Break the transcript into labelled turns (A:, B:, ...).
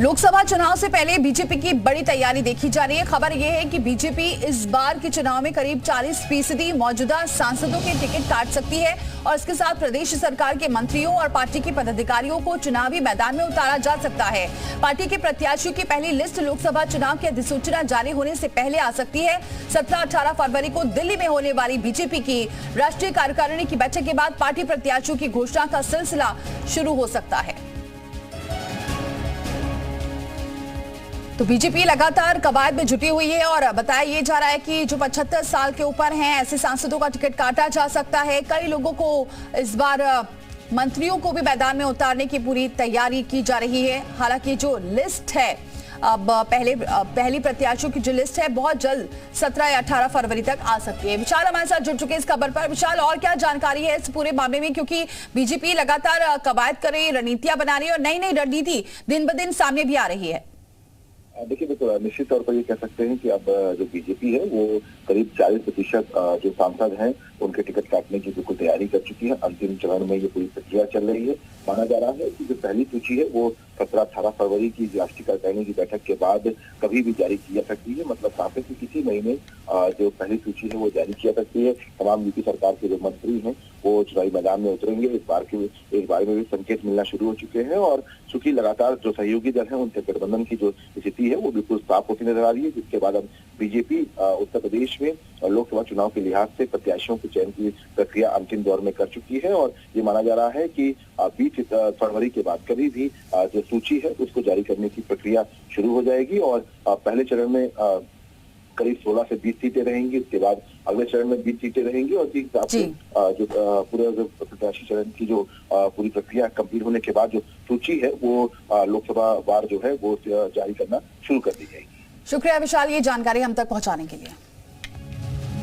A: लोकसभा चुनाव से पहले बीजेपी की बड़ी तैयारी देखी जा रही है। खबर यह है कि बीजेपी इस बार के चुनाव में करीब 40% मौजूदा सांसदों के टिकट काट सकती है और इसके साथ प्रदेश सरकार के मंत्रियों और पार्टी के पदाधिकारियों को चुनावी मैदान में उतारा जा सकता है। पार्टी के प्रत्याशियों की पहली लिस्ट लोकसभा चुनाव की अधिसूचना जारी होने से पहले आ सकती है। 17-18 फरवरी को दिल्ली में होने वाली बीजेपी की राष्ट्रीय कार्यकारिणी की बैठक के बाद पार्टी प्रत्याशियों की घोषणा का सिलसिला शुरू हो सकता है। तो बीजेपी लगातार कवायद में जुटी हुई है और बताया ये जा रहा है कि जो 75 साल के ऊपर हैं ऐसे सांसदों का टिकट काटा जा सकता है। कई लोगों को इस बार मंत्रियों को भी मैदान में उतारने की पूरी तैयारी की जा रही है। हालांकि जो लिस्ट है अब पहली प्रत्याशियों की जो लिस्ट है बहुत जल्द 17 या 18 फरवरी तक आ सकती है। विशाल हमारे साथ जुड़ चुके हैं इस खबर पर। विशाल, और क्या जानकारी है इस पूरे मामले में, क्योंकि बीजेपी लगातार कवायद कर रही है, रणनीतियां बना रही है और नई नई रणनीति दिन ब दिन सामने भी आ रही है।
B: देखिए, बिल्कुल निश्चित तौर पर ये कह सकते हैं कि अब जो बीजेपी है वो करीब 40% जो सांसद हैं उनके टिकट काटने की बिल्कुल तैयारी कर चुकी है। अंतिम चरण में ये पूरी प्रक्रिया चल रही है। माना जा रहा है कि जो पहली सूची है वो 17-18 फरवरी की राष्ट्रीय कार्यकारिणी की बैठक के बाद कभी भी जारी की जा सकती है। मतलब सांसद की किसी महीने जो पहली सूची है वो जारी की जा सकती है। तमाम यूपी सरकार के जो मंत्री हैं वो चुनावी मैदान में उतरेंगे। इस बारे में भी संकेत मिलना शुरू हो चुके हैं और चूंकि लगातार जो सहयोगी दल है उनके गठबंधन की जो स्थिति है वो बिल्कुल साफ होती नजर आ रही है, जिसके बाद अब बीजेपी उत्तर प्रदेश में लोकसभा चुनाव के लिहाज से प्रत्याशियों के चयन की प्रक्रिया अंतिम दौर में कर चुकी है और ये माना जा रहा है कि 20 फरवरी के बाद कभी भी जो सूची है उसको जारी करने की प्रक्रिया शुरू हो जाएगी और पहले चरण में करीब 16 से 20 सीटें रहेंगी। इसके बाद अगले चरण में 20 सीटें रहेंगी और इस हिसाब से जो पूरे प्रत्याशी चरण की जो पूरी प्रक्रिया कंप्लीट होने के बाद जो सूची है वो लोकसभा वार जो है वो जारी करना शुरू कर दी जाएगी।
A: शुक्रिया विशाल, ये जानकारी हम तक पहुंचाने के लिए।